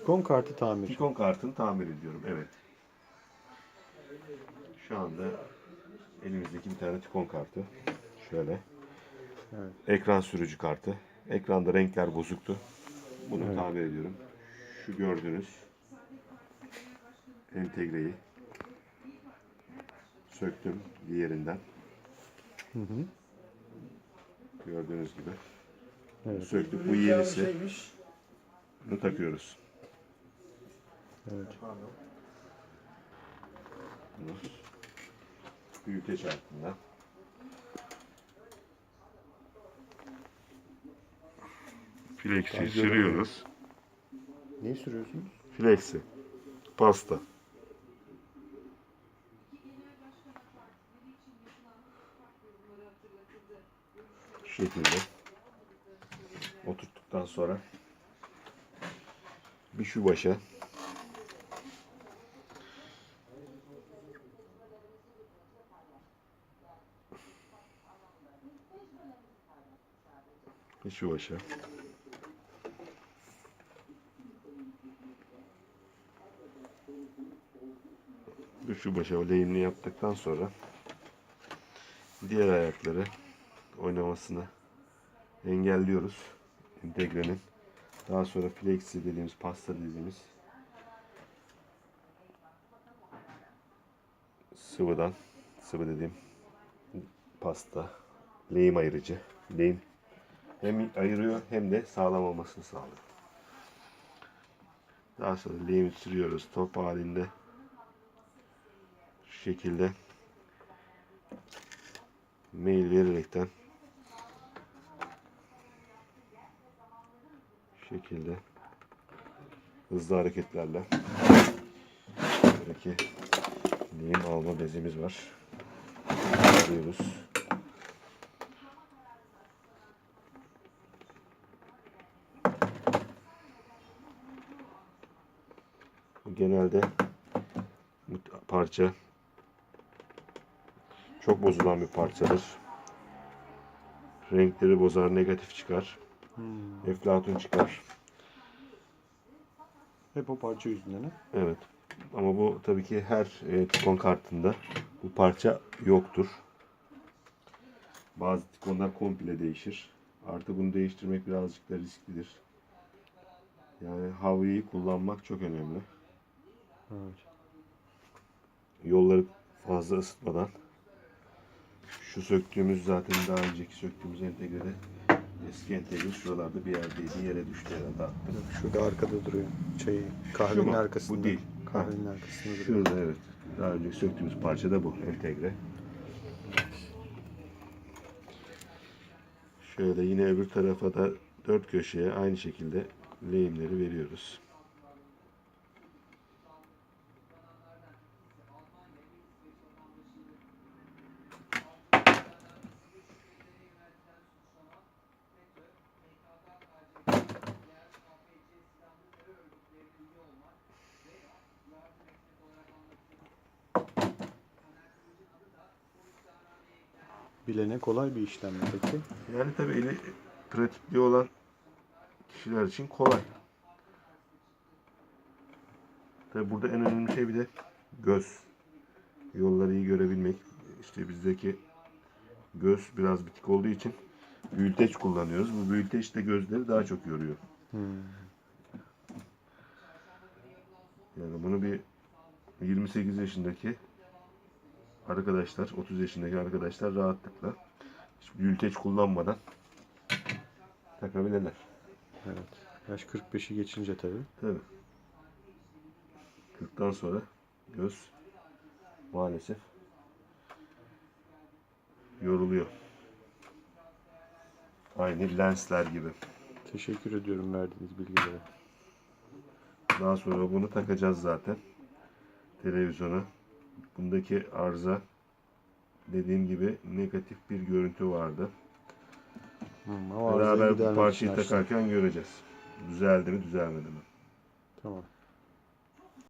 Tikon kartı tamir. Tikon kartını tamir ediyorum. Evet. Şu anda elimizdeki bir tane Tikon kartı. Şöyle. Evet. Ekran sürücü kartı. Ekranda renkler bozuktu. Bunu Evet. tamir ediyorum. Şu gördüğünüz entegreyi söktüm diğerinden. Hı hı. Gördüğünüz gibi. Evet. Söktük. Bu yenisi. Bunu takıyoruz. Evet. Bunu büyüteç altında. Flexi sürüyoruz. Neyi sürüyorsunuz? Flexi. Pasta. Şu şekilde oturttuktan sonra bir şu başa bir şu başa bir şu başa lehimini yaptıktan sonra diğer ayakları oynamasını engelliyoruz entegrenin. Daha sonra flexi dediğimiz, pasta dediğimiz sıvı dediğim pasta, lehim ayırıcı. Lehim hem ayırıyor hem de sağlam olmasını sağlıyor. Daha sonra lehimi sürüyoruz top halinde. Şu şekilde mail vererekten şu şekilde hızlı hareketlerle buradaki lehim alma bezimiz var. Alıyoruz. Genelde bu parça çok bozulan bir parçadır. Renkleri bozar, negatif çıkar. Eflatun çıkar. Hep o parça yüzünden ha? Evet. Ama bu tabii ki her Tikon kartında bu parça yoktur. Bazı Tikonlar komple değişir. Artı bunu değiştirmek birazcık da risklidir. Yani havayı kullanmak çok önemli. Evet. Yolları fazla ısıtmadan. Şu söktüğümüz zaten daha önceki söktüğümüz entegrede eski entegre şuralarda bir yerdeydi. Yere düştü herhalde attım. Şurada arkada duruyor. Şu Kahvenin mu? arkasında. Bu değil. Kahvenin arkasında duruyor. Şurada evet. Daha önce söktüğümüz parça da bu entegre. Şöyle yine öbür tarafa da dört köşeye aynı şekilde lehimleri veriyoruz. Bilene kolay bir işlem mi peki? Yani tabii eli pratikliği olan kişiler için kolay. Tabii burada en önemli şey bir de göz. Yolları iyi görebilmek. İşte bizdeki göz biraz bitik olduğu için büyüteç kullanıyoruz. Bu büyüteç de gözleri daha çok yoruyor. Yani bunu bir 28 yaşındaki arkadaşlar, 30 yaşındaki arkadaşlar rahatlıkla hiç büyüteç kullanmadan takabilirler. Evet. Yaş 45'i geçince tabii. Tabii. 40'tan sonra göz maalesef yoruluyor. Aynı lensler gibi. Teşekkür ediyorum verdiğiniz bilgilere. Daha sonra bunu takacağız zaten. Televizyona. Bundaki arıza dediğim gibi negatif bir görüntü vardı. O arızayı Beraber bu gidermek için parçayı açtım. takarken göreceğiz. Düzeldi mi düzelmedi mi? Tamam.